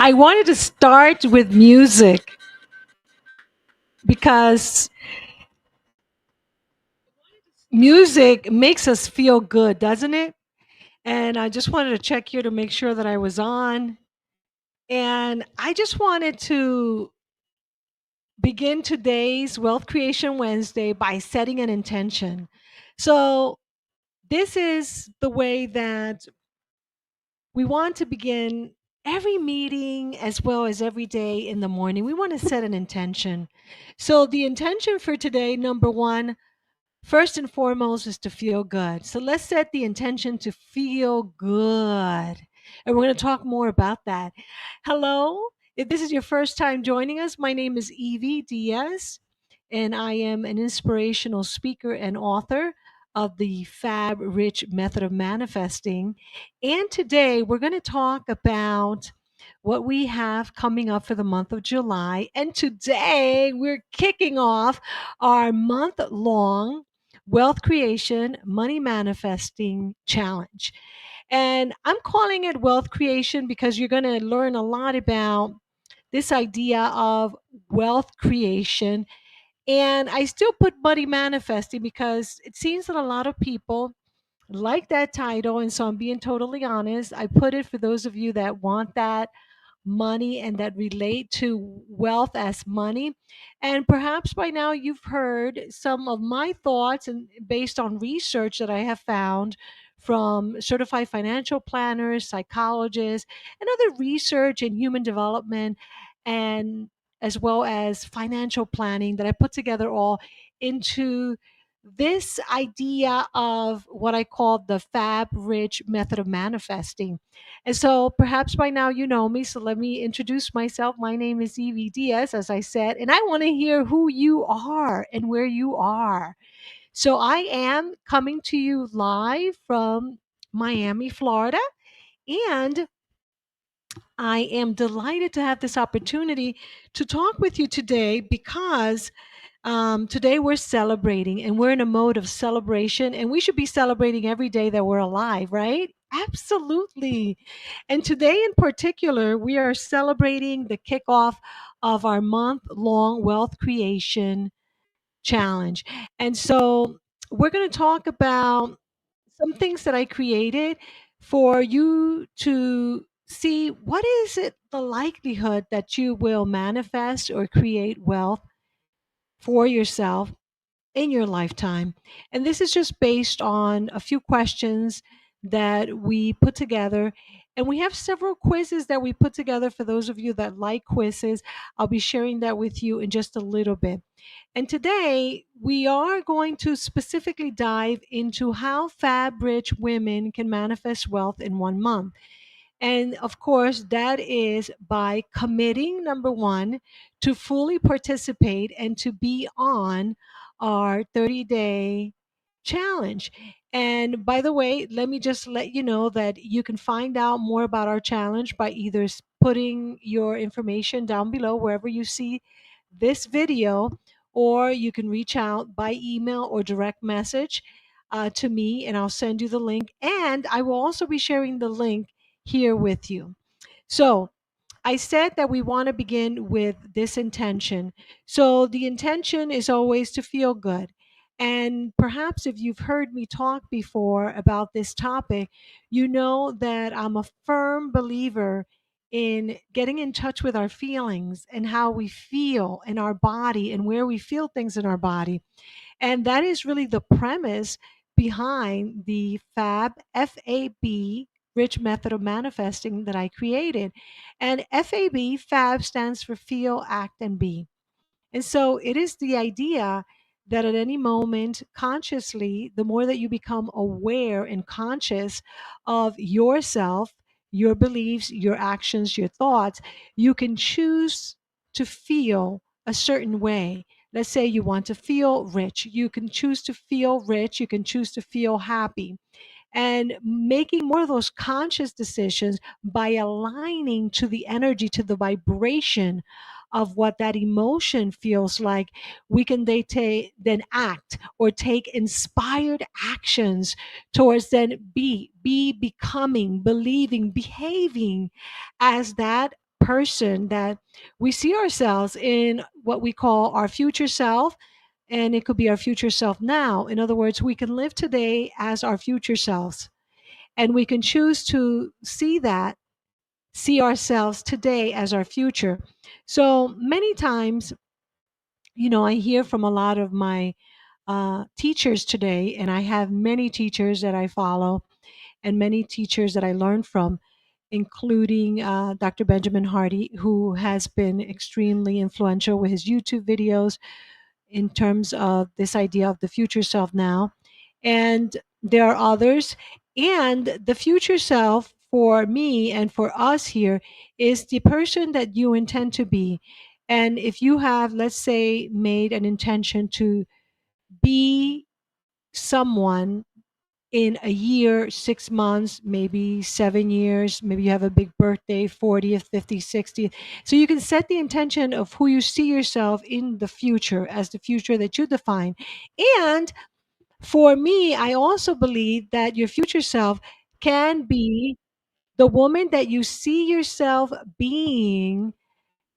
I wanted to start with music because music makes us feel good, doesn't it? And I just wanted to check here to make sure that I was on. And I just wanted to begin today's Wealth Creation Wednesday by setting an intention. So, this is the way that we want to begin every meeting as well as every day in the morning. We want to set an intention. So, the intention for today, number one, first and foremost, is to feel good. So let's set the intention to feel good. And we're going to talk more about that. Hello. If this is your first time joining us, my name is Evie Diaz, and I am an inspirational speaker and author of the Fab Rich Method of Manifesting. And today we're going to talk about what we have coming up for the month of July. And today we're kicking off our month long Wealth Creation Money Manifesting Challenge. And I'm calling it Wealth Creation because you're going to learn a lot about this idea of wealth creation. And I still put money manifesting because it seems that a lot of people like that title. And so I'm being totally honest. I put it for those of you that want that money and that relate to wealth as money. And perhaps by now you've heard some of my thoughts and based on research that I have found from certified financial planners, psychologists, and other research in human development and as well as financial planning that I put together all into this idea of what I call the Fab Rich method of manifesting. And so perhaps by now you know me. So let me introduce myself. My name is Evie Diaz, as I said, and I want to hear who you are and where you are. So I am coming to you live from Miami, Florida. And I am delighted to have this opportunity to talk with you today because today we're celebrating and we're in a mode of celebration, and we should be celebrating every day that we're alive, right? Absolutely. And today in particular, we are celebrating the kickoff of our month long wealth creation challenge. And so we're going to talk about some things that I created for you to see what is it the likelihood that you will manifest or create wealth for yourself in your lifetime. And this is just based on a few questions that we put together. And we have several quizzes that we put together for those of you that like quizzes. I'll be sharing that with you in just a little bit. And today we are going to specifically dive into how fab rich women can manifest wealth in 1 month. And of course, that is by committing, number one, to fully participate and to be on our 30-day challenge. And by the way, let me just let you know that you can find out more about our challenge by either putting your information down below wherever you see this video, or you can reach out by email or direct message to me, and I'll send you the link. And I will also be sharing the link here with you. So, I said that we want to begin with this intention. So, the intention is always to feel good. And perhaps if you've heard me talk before about this topic, you know that I'm a firm believer in getting in touch with our feelings and how we feel in our body and where we feel things in our body. And that is really the premise behind the FAB, Rich Method of Manifesting that I created. And FAB stands for Feel, Act, and Be. And so it is the idea that at any moment, consciously, the more that you become aware and conscious of yourself, your beliefs, your actions, your thoughts, you can choose to feel a certain way. Let's say you want to feel rich. You can choose to feel rich. You can choose to feel happy, and making more of those conscious decisions by aligning to the energy, to the vibration of what that emotion feels like. We can then act or take inspired actions towards then be becoming, believing, behaving as that person that we see ourselves in what we call our future self, and it could be our future self now. In other words, we can live today as our future selves, and we can choose to see ourselves today as our future. So many times, I hear from a lot of my teachers today, and I have many teachers that I follow and many teachers that I learn from, including Dr. Benjamin Hardy, who has been extremely influential with his YouTube videos in terms of this idea of the future self now. And there are others. And the future self for me and for us here is the person that you intend to be. And if you have, let's say, made an intention to be someone in a year, 6 months, maybe 7 years, maybe you have a big birthday, 40th, 50th, 60th. So you can set the intention of who you see yourself in the future as the future that you define. And for me, I also believe that your future self can be the woman that you see yourself being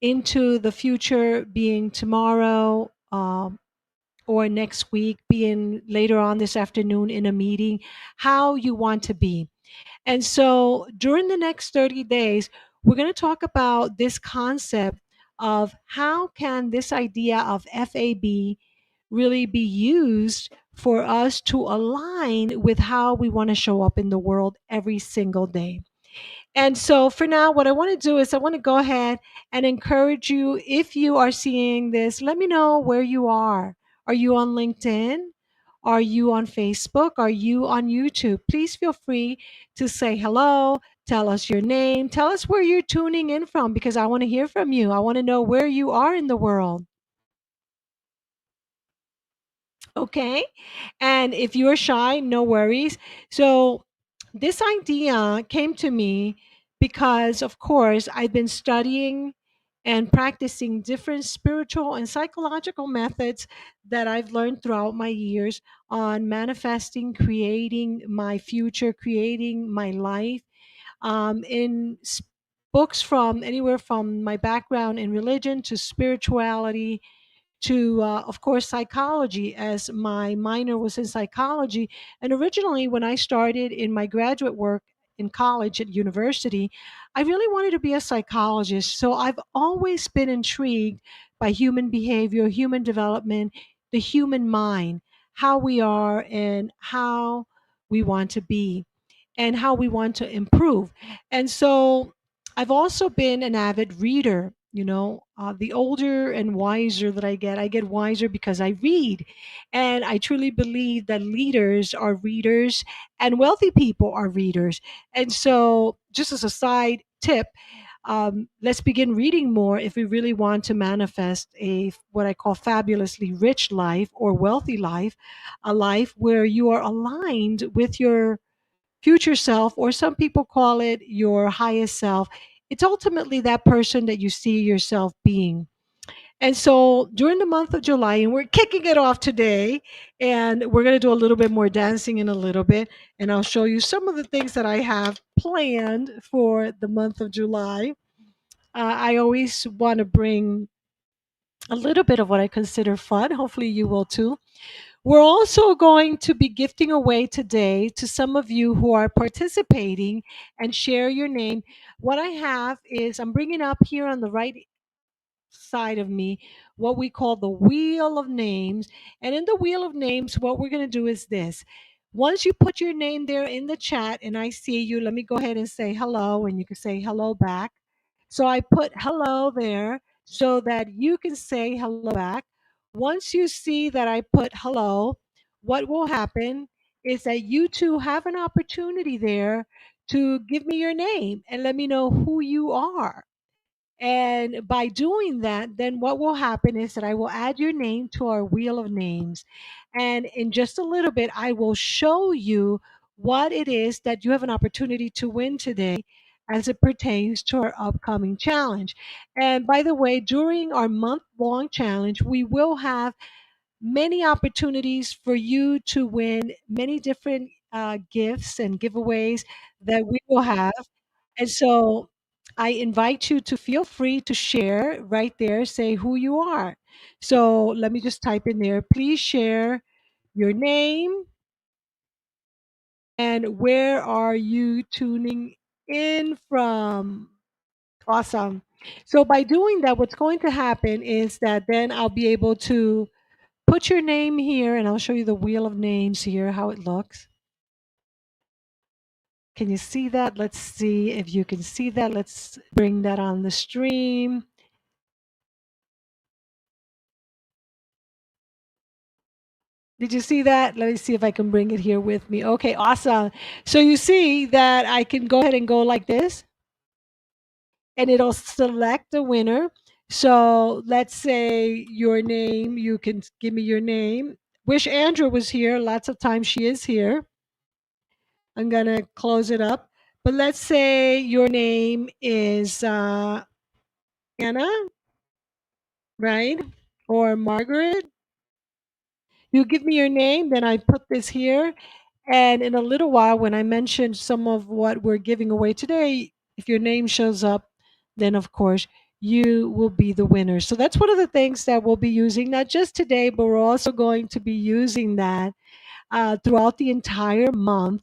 into the future, being tomorrow, or next week, being later on this afternoon in a meeting, how you want to be. And so during the next 30 days, we're going to talk about this concept of how can this idea of FAB really be used for us to align with how we want to show up in the world every single day. And so for now, what I want to do is I want to go ahead and encourage you. If you are seeing this, let me know where you are. Are you on LinkedIn? Are you on Facebook? Are you on YouTube? Please feel free to say hello, tell us your name, tell us where you're tuning in from, because I want to hear from you. I want to know where you are in the world. Okay. And if you're shy, no worries. So, this idea came to me because, of course, I've been studying and practicing different spiritual and psychological methods that I've learned throughout my years on manifesting, creating my future, creating my life. In books from anywhere from my background in religion to spirituality to, of course, psychology, as my minor was in psychology. And originally, when I started in my graduate work in college at university, I really wanted to be a psychologist. So I've always been intrigued by human behavior, human development, the human mind, how we are and how we want to be and how we want to improve. And so I've also been an avid reader. The older and wiser that I get wiser because I read. And I truly believe that leaders are readers and wealthy people are readers. And so, just as a side tip, let's begin reading more if we really want to manifest a what I call fabulously rich life or wealthy life, a life where you are aligned with your future self, or some people call it your highest self. It's ultimately that person that you see yourself being. And so during the month of July, and we're kicking it off today, and we're going to do a little bit more dancing in a little bit, and I'll show you some of the things that I have planned for the month of July. I always want to bring a little bit of what I consider fun. Hopefully, you will too. We're also going to be gifting away today to some of you who are participating and share your name. What I have is I'm bringing up here on the right side of me what we call the wheel of names. And in the wheel of names, what we're going to do is this. Once you put your name there in the chat and I see you, let me go ahead and say hello, and you can say hello back. So I put hello there so that you can say hello back. Once you see that I put hello, what will happen is that you two have an opportunity there to give me your name and let me know who you are. And by doing that, then what will happen is that I will add your name to our wheel of names. And in just a little bit, I will show you what it is that you have an opportunity to win today as it pertains to our upcoming challenge. And by the way, during our month long challenge, we will have many opportunities for you to win many different gifts and giveaways that we will have. And so I invite you to feel free to share right there, say who you are. So let me just type in there, please share your name and where are you tuning in from? Awesome. So by doing that, what's going to happen is that then I'll be able to put your name here and I'll show you the wheel of names here, how it looks. Can you see that? Let's see if you can see that. Let's bring that on the stream. Did you see that? Let me see if I can bring it here with me. Okay, awesome. So you see that I can go ahead and go like this and it'll select the winner. So let's say your name, you can give me your name. Wish Andrew was here. Lots of times she is here. I'm going to close it up. But let's say your name is Anna, right? Or Margaret. You give me your name, then I put this here. And in a little while, when I mention some of what we're giving away today, if your name shows up, then of course you will be the winner. So that's one of the things that we'll be using, not just today, but we're also going to be using that throughout the entire month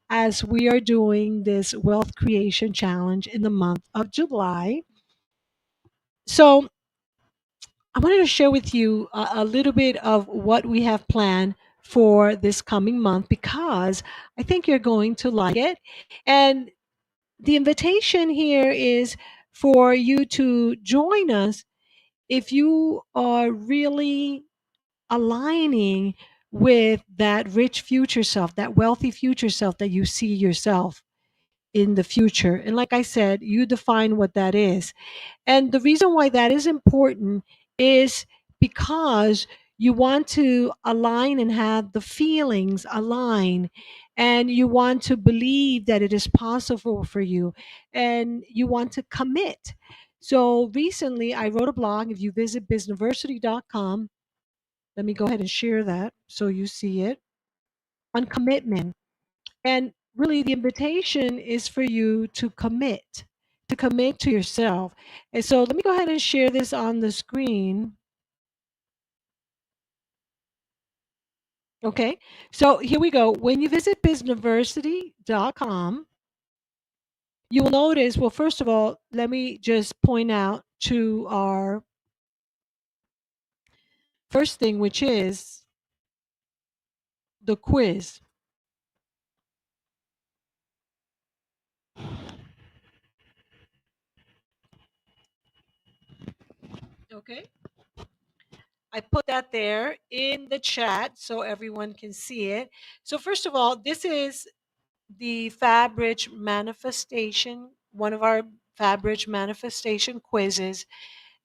as we are doing this wealth creation challenge in the month of July. So I wanted to share with you a little bit of what we have planned for this coming month because I think you're going to like it. And the invitation here is for you to join us if you are really aligning with that rich future self, that wealthy future self that you see yourself in the future. And like I said, you define what that is. And the reason why that is important is because you want to align and have the feelings align, and you want to believe that it is possible for you, and you want to commit. So recently, I wrote a blog. If you visit bizniversity.com, let me go ahead and share that so you see it on commitment. And really, the invitation is for you to commit to yourself. And so let me go ahead and share this on the screen. Okay. So here we go. When you visit bizniversity.com, you will notice, well, first of all, let me just point out to our first thing, which is the quiz. Okay. I put that there in the chat so everyone can see it. So first of all, this is the Fabric manifestation, one of our Fabric manifestation quizzes.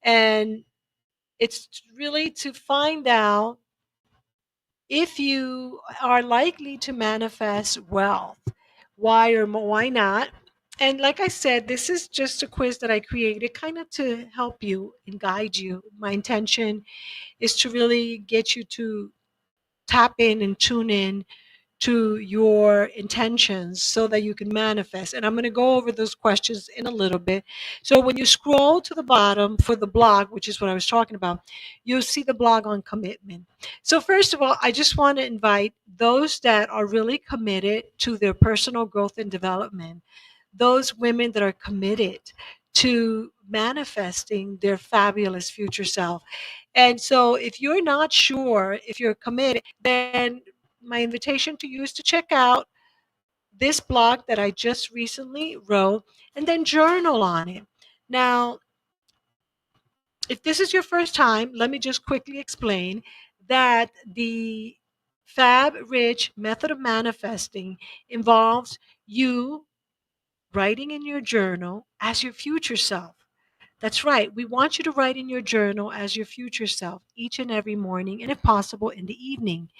And it's really to find out if you are likely to manifest wealth. Why or why not? And like I said, this is just a quiz that I created kind of to help you and guide you. My intention is to really get you to tap in and tune in to your intentions so that you can manifest. And I'm going to go over those questions in a little bit. So when you scroll to the bottom for the blog, which is what I was talking about, you'll see the blog on commitment. So first of all, I just want to invite those that are really committed to their personal growth and development, those women that are committed to manifesting their fabulous future self. And so if you're not sure if you're committed, then my invitation to you is to check out this blog that I just recently wrote and then journal on it. Now, if this is your first time, let me just quickly explain that the Fab Rich method of manifesting involves you writing in your journal as your future self. That's right. We want you to write in your journal as your future self each and every morning, and if possible, in the evening.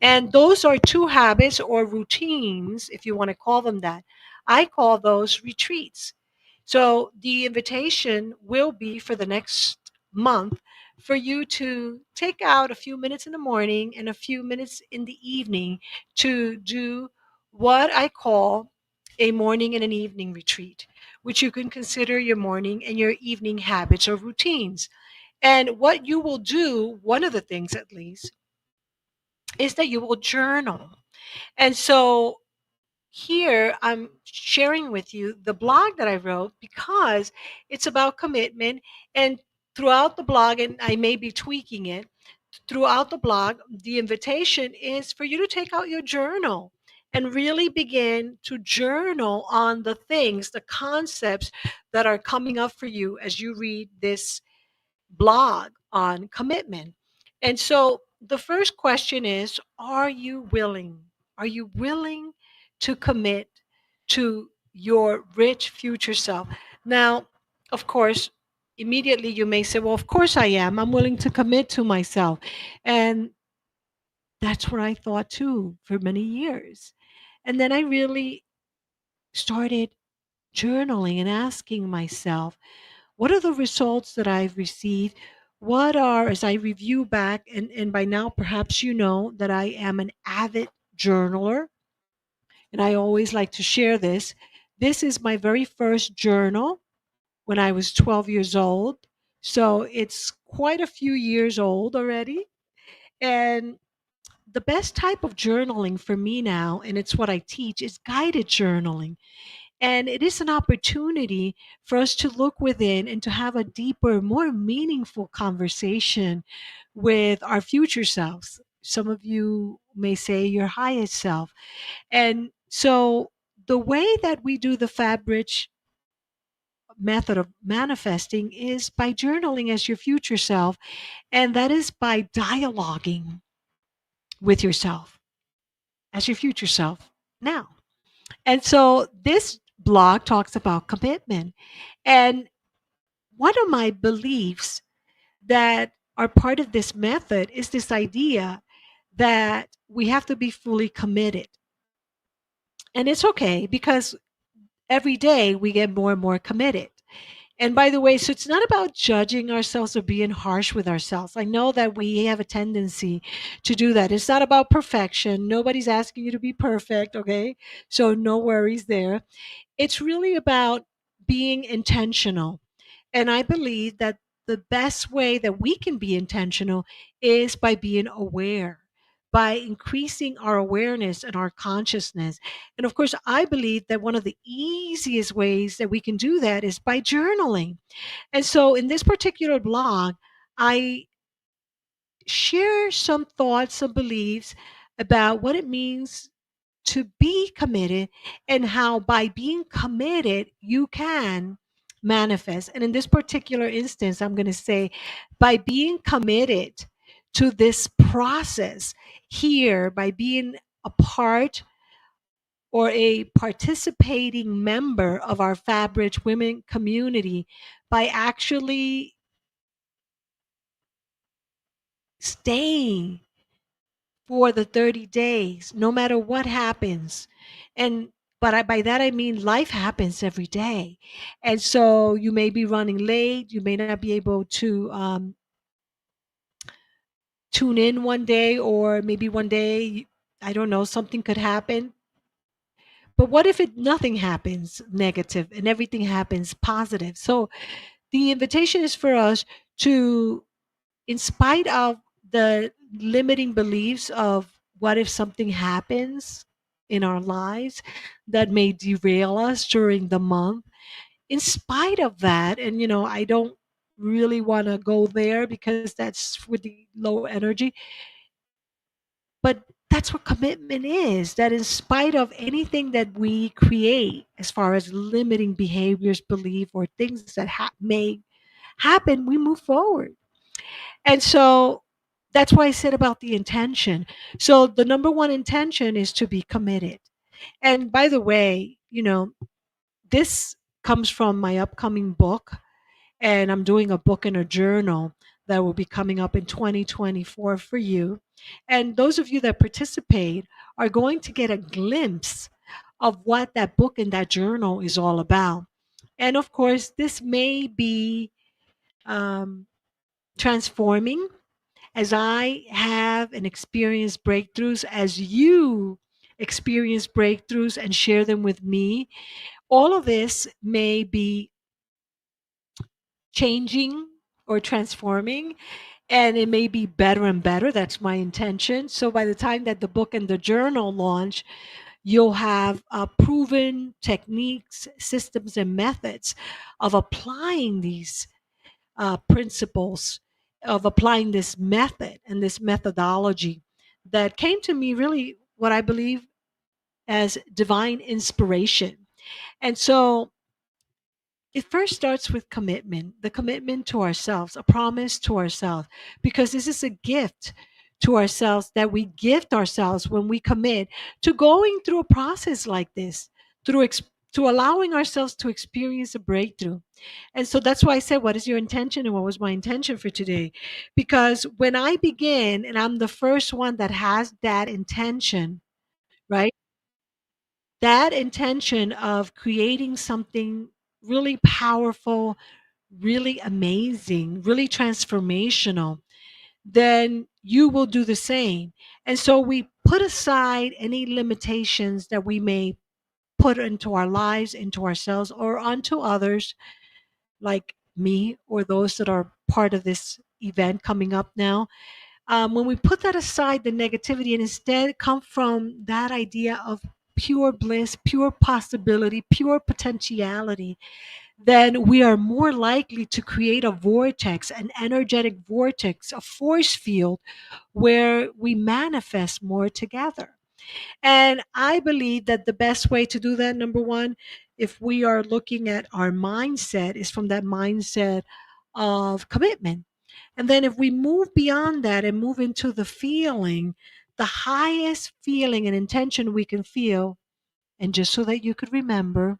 And those are two habits or routines, if you want to call them that. I call those retreats. So the invitation will be for the next month for you to take out a few minutes in the morning and a few minutes in the evening to do what I call a morning and an evening retreat, which you can consider your morning and your evening habits or routines. And what you will do, one of the things at least, is that you will journal. And so here I'm sharing with you the blog that I wrote because it's about commitment. And throughout the blog, and I may be tweaking it, throughout the blog, the invitation is for you to take out your journal and really begin to journal on the things, the concepts that are coming up for you as you read this blog on commitment. And so the first question is, are you willing? Are you willing to commit to your rich future self? Now, of course, immediately you may say, well, of course I am. I'm willing to commit to myself. And that's what I thought too for many years. And then I really started journaling and asking myself, what are the results that I've received? What are, as I review back, and by now perhaps you know that I am an avid journaler, and I always like to share this. This is my very first journal when I was 12 years old. So it's quite a few years old already. And the best type of journaling for me now, and it's what I teach, is guided journaling. And it is an opportunity for us to look within and to have a deeper, more meaningful conversation with our future selves. Some of you may say your highest self. And so the way that we do the Fabric method of manifesting is by journaling as your future self, and that is by dialoguing with yourself as your future self now. And so this blog talks about commitment. And one of my beliefs that are part of this method is this idea that we have to be fully committed. And it's okay because every day we get more and more committed. And by the way, so it's not about judging ourselves or being harsh with ourselves. I know that we have a tendency to do that. It's not about perfection. Nobody's asking you to be perfect, okay? So no worries there. It's really about being intentional. And I believe that the best way that we can be intentional is by being aware, by increasing our awareness and our consciousness. And of course, I believe that one of the easiest ways that we can do that is by journaling. And so in this particular blog, I share some thoughts, some beliefs about what it means to be committed and how by being committed you can manifest. And in this particular instance, I'm going to say by being committed to this process here, by being a part or a participating member of our Fabric women community, by actually staying for the 30 days, no matter what happens. And by that I mean life happens every day. And so you may be running late, you may not be able to tune in one day, or maybe one day, I don't know, something could happen. But what if nothing happens negative and everything happens positive? So the invitation is for us to, in spite of the limiting beliefs of what if something happens in our lives that may derail us during the month, in spite of that, and I don't really want to go there because that's with the low energy, but that's what commitment is, that in spite of anything that we create as far as limiting behaviors, belief, or things that may happen, we move forward. And so that's why I said about the intention. So the number one intention is to be committed. And by the way, this comes from my upcoming book, and I'm doing a book and a journal that will be coming up in 2024 for you. And those of you that participate are going to get a glimpse of what that book and that journal is all about. And of course, this may be um, transforming as I have and experience breakthroughs, as you experience breakthroughs and share them with me, All of this may be changing or transforming, and it may be better and better. That's my intention. So by the time that the book and the journal launch, you'll have proven techniques, systems, and methods of applying these principles, of applying this method and this methodology that came to me really what I believe as divine inspiration. And so it first starts with commitment, the commitment to ourselves, a promise to ourselves, because this is a gift to ourselves that we gift ourselves when we commit to going through a process like this, through to allowing ourselves to experience a breakthrough. And so that's why I said, what is your intention? And what was my intention for today? Because when I begin, and I'm the first one that has that intention, right? That intention of creating something really powerful, really amazing, really transformational, then you will do the same. And so we put aside any limitations that we may put into our lives, into ourselves, or onto others, like me or those that are part of this event coming up now. When we put that aside, the negativity, and instead come from that idea of pure bliss, pure possibility, pure potentiality, then we are more likely to create a vortex, an energetic vortex, a force field where we manifest more together. And I believe that the best way to do that, number one, if we are looking at our mindset, is from that mindset of commitment. And then if we move beyond that and move into the feeling, the highest feeling and intention we can feel, and just so that you could remember,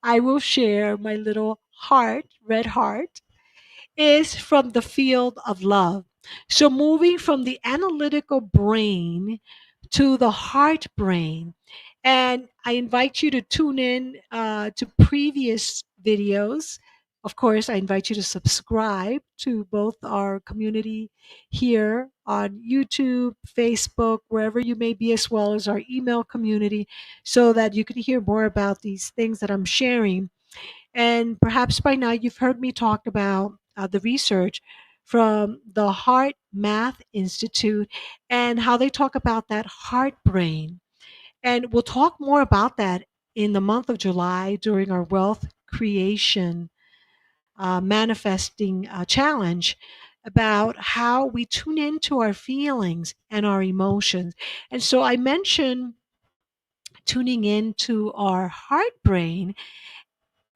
I will share my little heart, red heart, is from the field of love. So moving from the analytical brain to the heart brain. And I invite you to tune in to previous videos. Of course, I invite you to subscribe to both our community here on YouTube, Facebook, wherever you may be, as well as our email community, so that you can hear more about these things that I'm sharing. And perhaps by now you've heard me talk about the research from the Heart Math Institute and how they talk about that heart brain. And we'll talk more about that in the month of July during our wealth creation manifesting challenge about how we tune into our feelings and our emotions. And so I mentioned tuning into our heart brain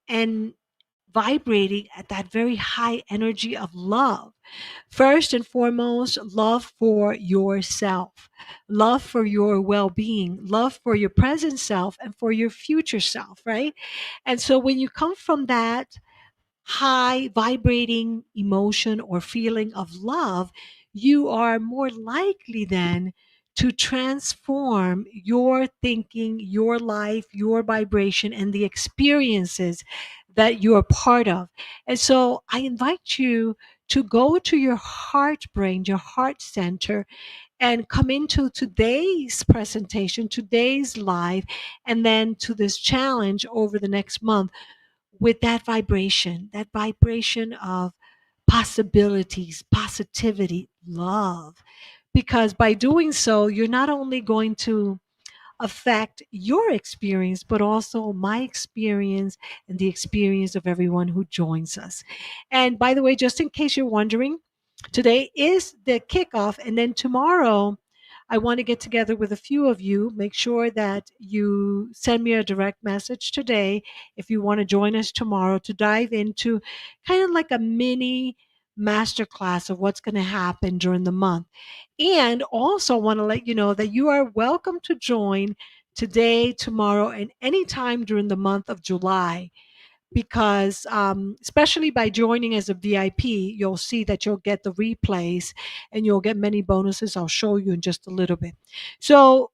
and vibrating at that very high energy of love. First and foremost, love for yourself, love for your well being, love for your present self and for your future self, right? And so when you come from that high vibrating emotion or feeling of love, you are more likely then to transform your thinking, your life, your vibration, and the experiences that you're part of. And so I invite you to go to your heart brain, your heart center, and come into today's presentation, today's live, and then to this challenge over the next month with that vibration of possibilities, positivity, love. Because by doing so, you're not only going to affect your experience, but also my experience and the experience of everyone who joins us. And by the way, just in case you're wondering, today is the kickoff, and then tomorrow, I want to get together with a few of you. Make sure that you send me a direct message today if you want to join us tomorrow to dive into kind of like a mini masterclass of what's going to happen during the month. And also want to let you know that you are welcome to join today, tomorrow, and anytime during the month of July. Because especially by joining as a VIP, you'll see that you'll get the replays and you'll get many bonuses. I'll show you in just a little bit. So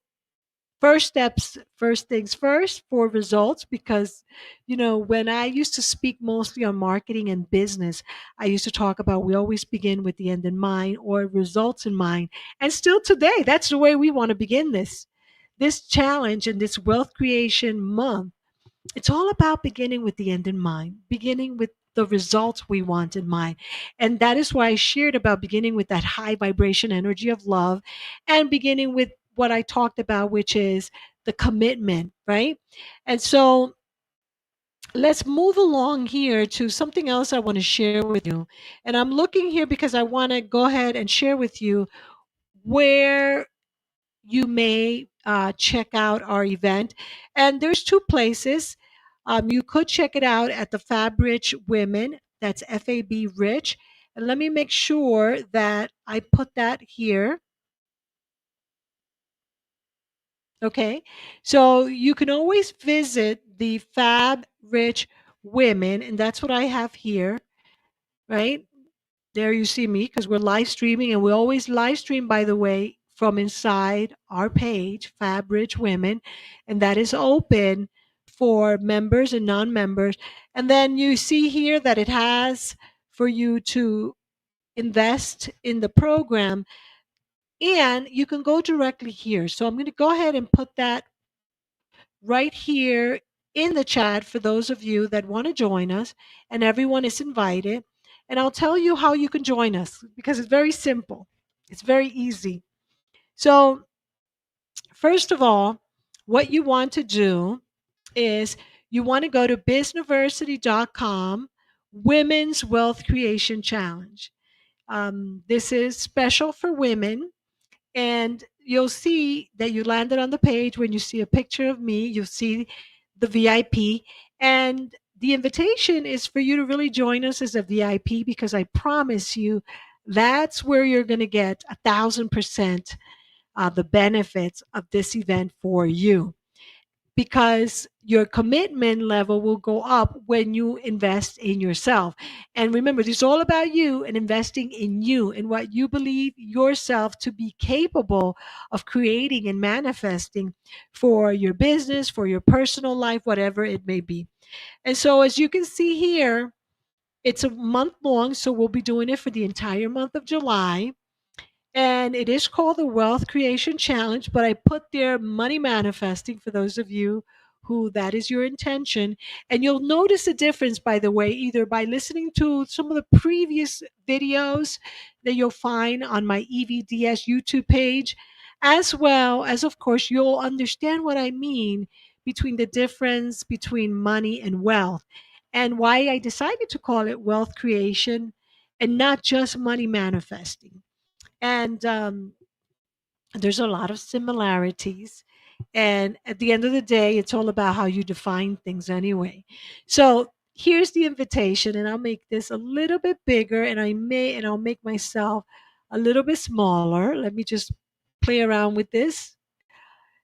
first steps, first things first for results, because when I used to speak mostly on marketing and business, I used to talk about we always begin with the end in mind or results in mind. And still today, that's the way we want to begin this challenge and this wealth creation month. It's all about beginning with the end in mind, beginning with the results we want in mind. And that is why I shared about beginning with that high vibration energy of love and beginning with what I talked about, which is the commitment, right? And so let's move along here to something else I want to share with you. And I'm looking here because I want to go ahead and share with you where you may check out our event. And there's two places. You could check it out at the Fab Rich Women. That's FAB Rich. And let me make sure that I put that here. Okay. So you can always visit the Fab Rich Women, and that's what I have here, right? There you see me because we're live streaming, and we always live stream, by the way, from inside our page, Fab Rich Women, and that is open for members and non-members. And then you see here that it has for you to invest in the program, and you can go directly here. So I'm going to go ahead and put that right here in the chat for those of you that want to join us, and everyone is invited. And I'll tell you how you can join us because it's very simple, it's very easy. So, first of all, what you want to do is you want to go to bizniversity.com Women's Wealth Creation Challenge. This is special for women. And you'll see that you landed on the page. When you see a picture of me, you'll see the VIP. And the invitation is for you to really join us as a VIP because I promise you that's where you're going to get 1,000% the benefits of this event for you, because your commitment level will go up when you invest in yourself. And remember, this is all about you and investing in you and what you believe yourself to be capable of creating and manifesting for your business, for your personal life, whatever it may be. And so, as you can see here, it's a month long, so we'll be doing it for the entire month of July. And it is called the Wealth Creation Challenge, but I put there money manifesting for those of you who that is your intention. And you'll notice a difference, by the way, either by listening to some of the previous videos that you'll find on my EVDS YouTube page, as well as, of course, you'll understand what I mean between the difference between money and wealth, and why I decided to call it wealth creation and not just money manifesting. And there's a lot of similarities. And at the end of the day, it's all about how you define things anyway. So here's the invitation, and I'll make this a little bit bigger, and I'll make myself a little bit smaller. Let me just play around with this.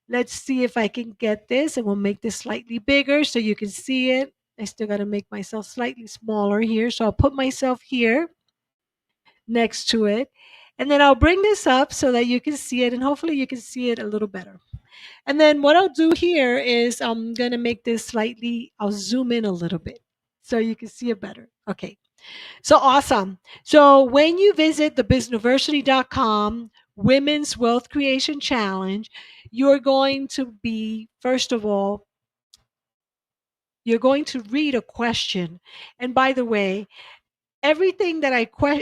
Let's see if I can get this, and we'll make this slightly bigger so you can see it. I still got to make myself slightly smaller here. So I'll put myself here next to it. And then I'll bring this up so that you can see it, and hopefully you can see it a little better. And then what I'll do here is I'm going to make this slightly, I'll zoom in a little bit so you can see it better. Okay. So awesome. So when you visit the bizniversity.com Women's Wealth Creation Challenge, you're going to be, first of all, you're going to read a question. And by the way, everything that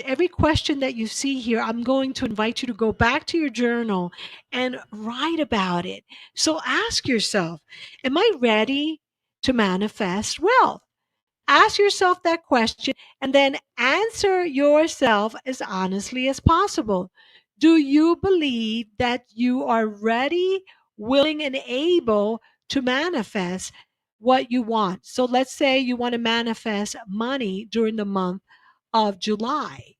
every question that you see here, I'm going to invite you to go back to your journal and write about it. So ask yourself, am I ready to manifest wealth? Ask yourself that question and then answer yourself as honestly as possible. Do you believe that you are ready, willing, and able to manifest what you want? So let's say you want to manifest money during the month of July.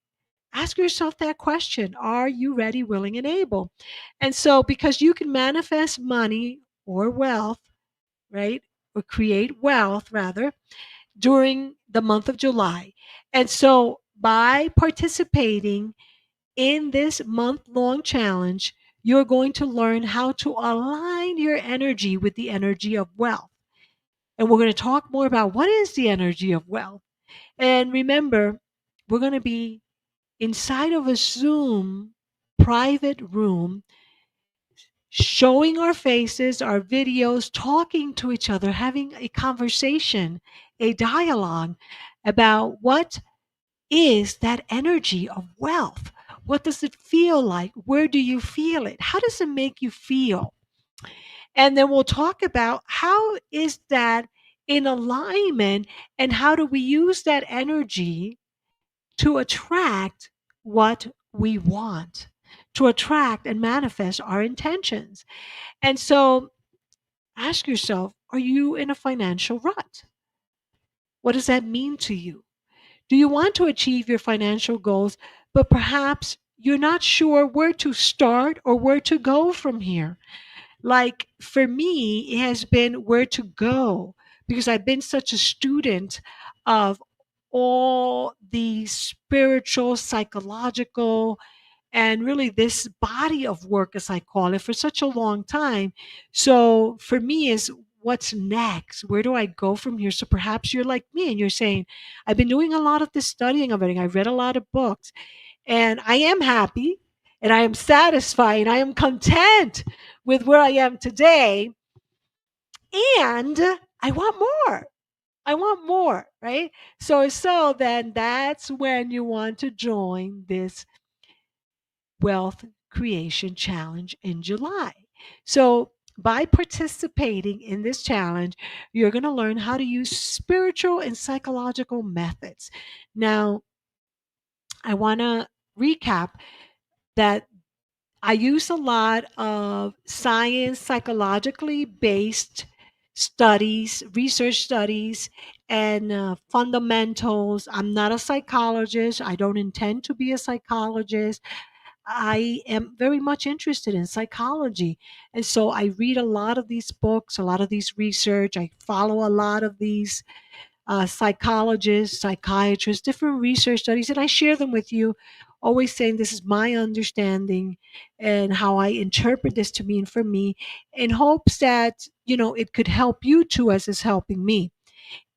Ask yourself that question. Are you ready, willing, and able? And so, because you can manifest money or wealth, right? Or create wealth, rather, during the month of July. And so, by participating in this month long challenge, you're going to learn how to align your energy with the energy of wealth. And we're going to talk more about what is the energy of wealth. And remember, we're going to be inside of a Zoom private room showing our faces, our videos, talking to each other, having a conversation, a dialogue about what is that energy of wealth. What does it feel like? Where do you feel it? How does it make you feel? And then we'll talk about how is that in alignment, and how do we use that energy to attract what we want, to attract and manifest our intentions. And so ask yourself, are you in a financial rut? What does that mean to you? Do you want to achieve your financial goals, but perhaps you're not sure where to start or where to go from here? Like for me, it has been where to go, because I've been such a student of all the spiritual, psychological, and really this body of work, as I call it, for such a long time. So for me, is what's next? Where do I go from here? So perhaps you're like me and you're saying, I've been doing a lot of this studying of it. I read a lot of books, and I am happy and I am satisfied and I am content with where I am today. And I want more. I want more, right? So then that's when you want to join this Wealth Creation Challenge in July. So, by participating in this challenge, you're going to learn how to use spiritual and psychological methods. Now, I want to recap that I use a lot of science, psychologically based studies, research studies, and fundamentals. I'm not a psychologist. I don't intend to be a psychologist. I am very much interested in psychology. And so I read a lot of these books, a lot of these research. I follow a lot of these psychologists, psychiatrists, different research studies, and I share them with you, always saying this is my understanding and how I interpret this to mean for me, in hopes that, it could help you too as it's helping me.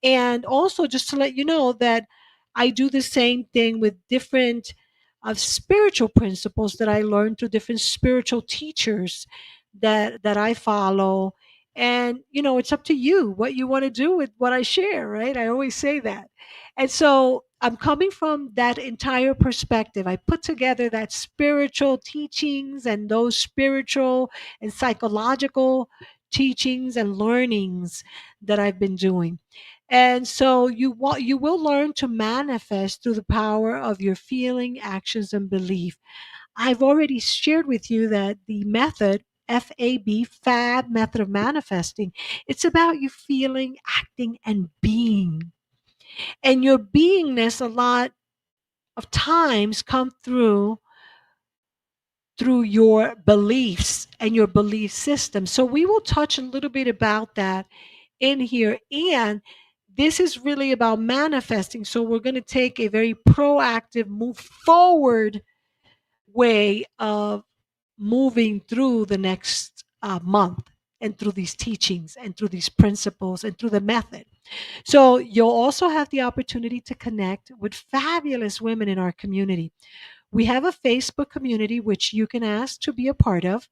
And also, just to let you know that I do the same thing with different spiritual principles that I learned through different spiritual teachers that I follow. And it's up to you what you want to do with what I share, right? I always say that. And so I'm coming from that entire perspective. I put together that spiritual teachings and those spiritual and psychological teachings and learnings that I've been doing. And so you will learn to manifest through the power of your feeling, actions, and belief. I've already shared with you that the method, FAB method of manifesting, it's about you feeling, acting, and being. And your beingness a lot of times come through your beliefs and your belief system. So we will touch a little bit about that in here. And this is really about manifesting. So we're going to take a very proactive, move forward way of moving through the next month, and through these teachings and through these principles and through the method. So you'll also have the opportunity to connect with fabulous women in our community. We have a Facebook community which you can ask to be a part of.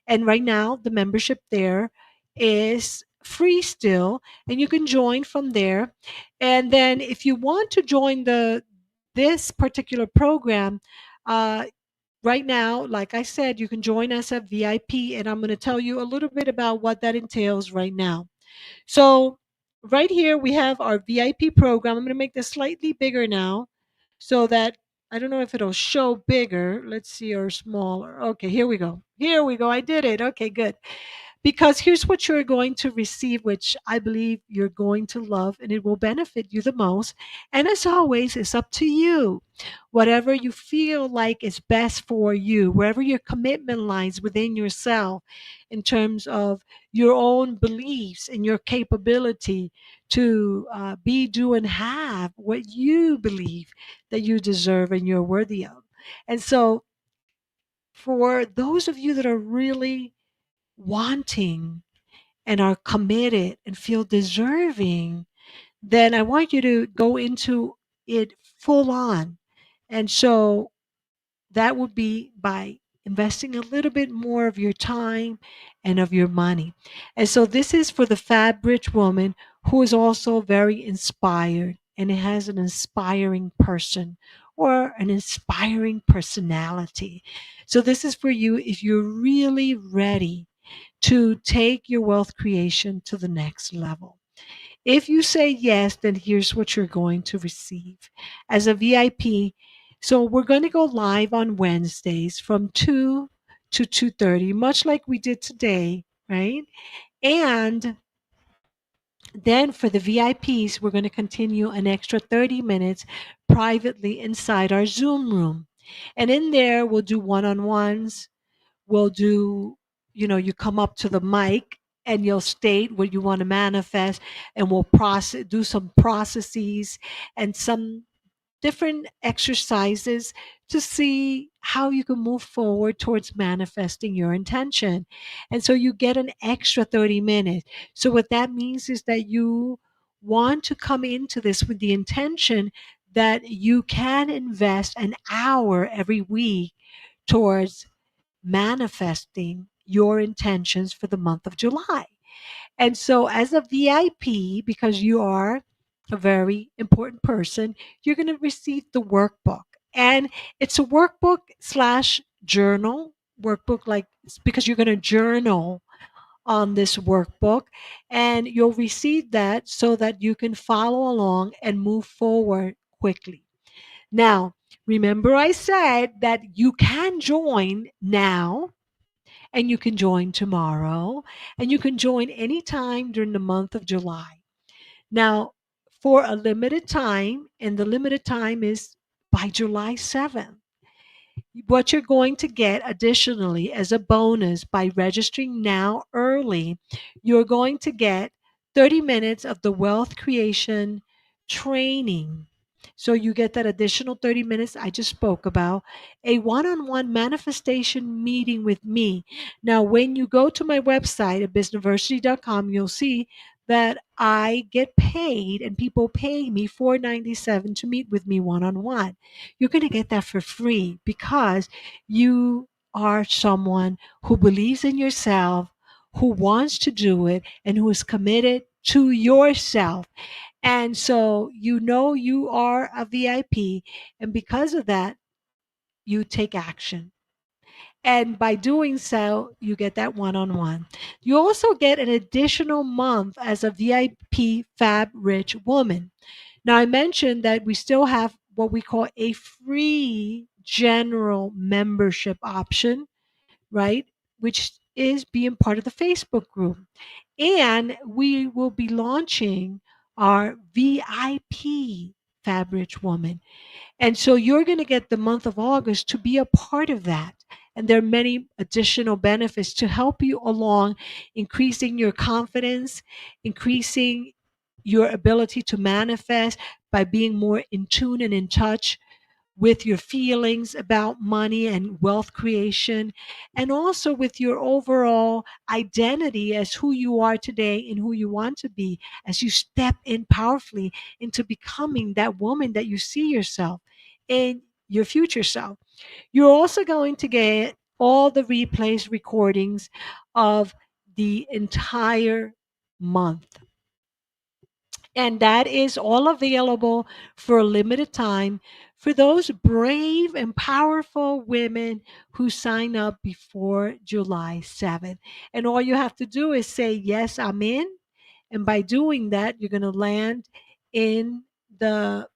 And right now, the membership there is free still, and you can join from there. And then if you want to join this particular program, uh, right now, like I said, you can join us at VIP, and I'm going to tell you a little bit about what that entails right now. So right here we have our VIP program. I'm going to make this slightly bigger now so that I don't know if it'll show bigger. Let's see, or smaller. Okay, here we go. Here we go. I did it. Okay, good. Because here's what you're going to receive, which I believe you're going to love and it will benefit you the most. And as always, it's up to you. Whatever you feel like is best for you, wherever your commitment lies within yourself, in terms of your own beliefs and your capability to be, do, and have what you believe that you deserve and you're worthy of. And so, for those of you that are really wanting and are committed and feel deserving, then I want you to go into it full on. And so that would be by investing a little bit more of your time and of your money. And so this is for the fab rich woman who is also very inspired and has an inspiring person or an inspiring personality. So this is for you if you're really ready to take your wealth creation to the next level. If you say yes, then here's what you're going to receive. As a VIP, so we're going to go live on Wednesdays from 2 to 2:30, much like we did today, right? And then for the VIPs, we're going to continue an extra 30 minutes privately inside our Zoom room. And in there, we'll do one-on-ones. We'll do, you come up to the mic and you'll state what you want to manifest, and we'll do some processes and some different exercises to see how you can move forward towards manifesting your intention. And so you get an extra 30 minutes. So what that means is that you want to come into this with the intention that you can invest an hour every week towards manifesting your intentions for the month of July. And so, as a VIP, because you are a very important person, you're going to receive the workbook. And it's a workbook slash journal workbook, like it's because you're going to journal on this workbook, and you'll receive that so that you can follow along and move forward quickly. Now, remember, I said that you can join now and you can join tomorrow, and you can join anytime during the month of July. Now, for a limited time, and the limited time is by July 7th. What you're going to get additionally as a bonus by registering now early, you're going to get 30 minutes of the wealth creation training. So you get that additional 30 minutes I just spoke about, a one-on-one manifestation meeting with me. Now, when you go to my website at businessversity.com, you'll see that I get paid and people pay me $4.97 to meet with me one-on-one. You're going to get that for free because you are someone who believes in yourself, who wants to do it, and who is committed to yourself. And so you are a VIP, and because of that, you take action. And by doing so, you get that one on one. You also get an additional month as a VIP Fab Rich woman. Now, I mentioned that we still have what we call a free general membership option, right? Which is being part of the Facebook group. And we will be launching our VIP Fabric Woman. And so you're going to get the month of August to be a part of that. And there are many additional benefits to help you along, increasing your confidence, increasing your ability to manifest by being more in tune and in touch with your feelings about money and wealth creation, and also with your overall identity as who you are today and who you want to be as you step in powerfully into becoming that woman that you see yourself in your future self. You're also going to get all the replays recordings of the entire month, and that is all available for a limited time for those brave and powerful women who sign up before July 7th. And all you have to do is say, yes, I'm in. And by doing that, you're going to land in the,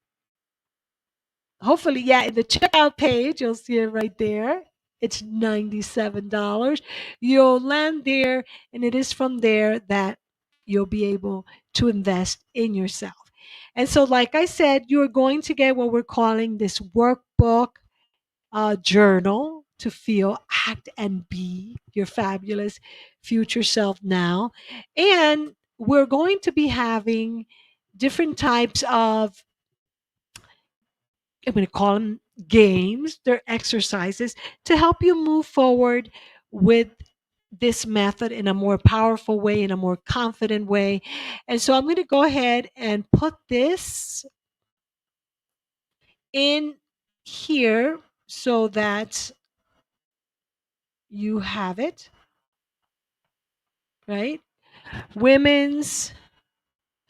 hopefully, yeah, in the checkout page. You'll see it right there. It's $97. You'll land there, and it is from there that you'll be able to invest in yourself. And so, like I said, you're going to get what we're calling this workbook journal to feel, act, and be your fabulous future self now. And we're going to be having different types of, I'm going to call them games, they're exercises to help you move forward with this method in a more powerful way, in a more confident way. And so I'm going to go ahead and put this in here so that You have it, right? Women's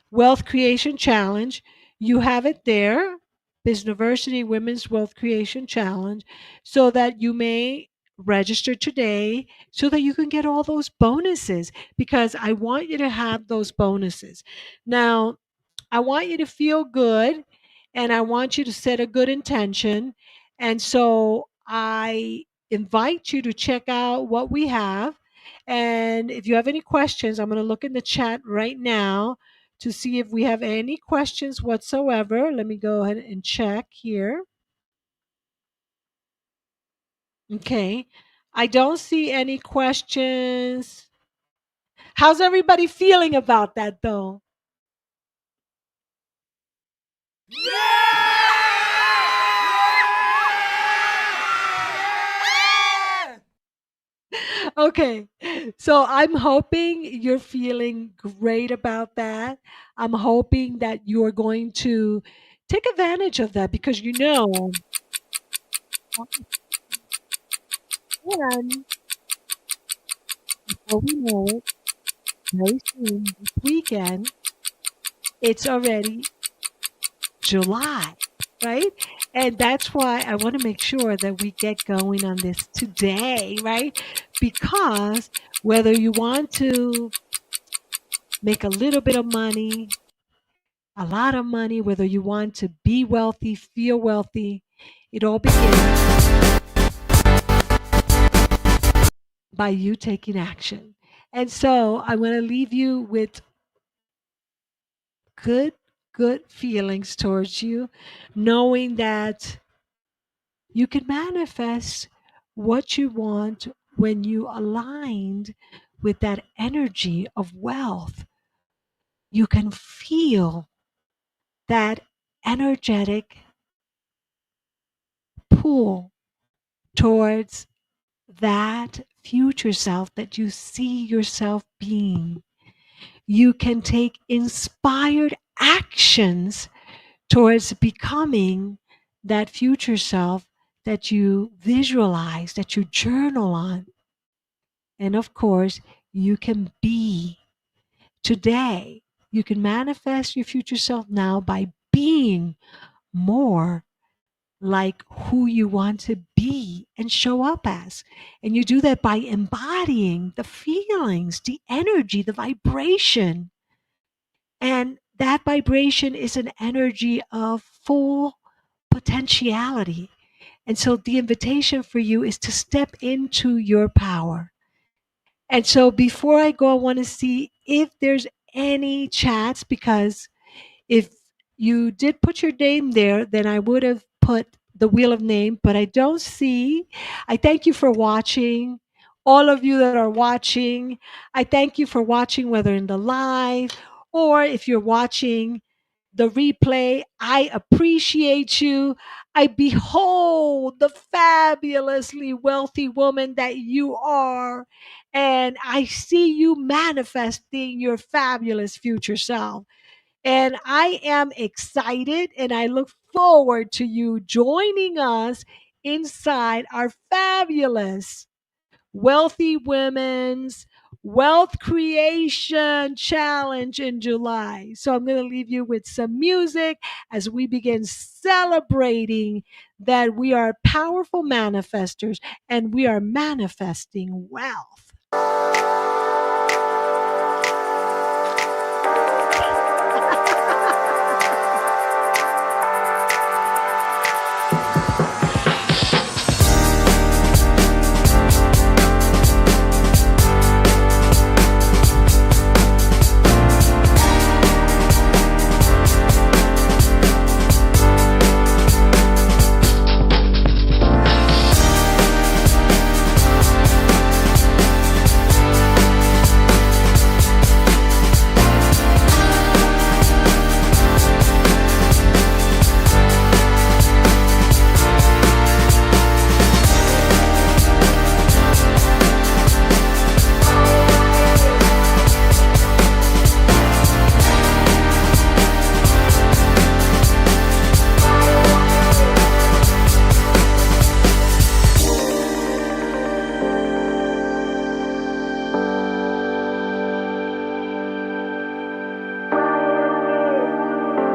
Wealth Creation Challenge. You have it there. Businessversity Women's Wealth Creation Challenge, so that you may register today so that you can get all those bonuses, because I want you to have those bonuses. Now, I want you to feel good and I want you to set a good intention. And so I invite you to check out what we have. And if you have any questions, I'm going to look in the chat right now to see if we have any questions whatsoever. Let me go ahead and check here. Okay. I don't see any questions. How's everybody feeling about that though? Okay. So I'm hoping you're feeling great about that. I'm hoping that you're going to take advantage of that, because and before we know it, very soon, this weekend, it's already July, right? And that's why I want to make sure that we get going on this today, right? Because whether you want to make a little bit of money, a lot of money, whether you want to be wealthy, feel wealthy, it all begins by you taking action. And so I want to leave you with good, good feelings towards you, knowing that you can manifest what you want when you aligned with that energy of wealth. You can feel that energetic pull towards that future self that you see yourself being. You can take inspired actions towards becoming that future self that you visualize, that you journal on. And of course, you can be today. You can manifest your future self now by being more like who you want to be and show up as. And you do that by embodying the feelings, the energy, the vibration. And that vibration is an energy of full potentiality. And so the invitation for you is to step into your power. And so before I go, I want to see if there's any chats, because if you did put your name there, then I would have put the wheel of name, but I don't see. I thank you for watching. All of you that are watching, I thank you for watching, whether in the live or if you're watching the replay. I appreciate you. I behold the fabulously wealthy woman that you are. And I see you manifesting your fabulous future self. And I am excited and I look forward to you joining us inside our fabulous Wealthy Women's Wealth Creation Challenge in July. So I'm going to leave you with some music as we begin celebrating that we are powerful manifestors and we are manifesting wealth.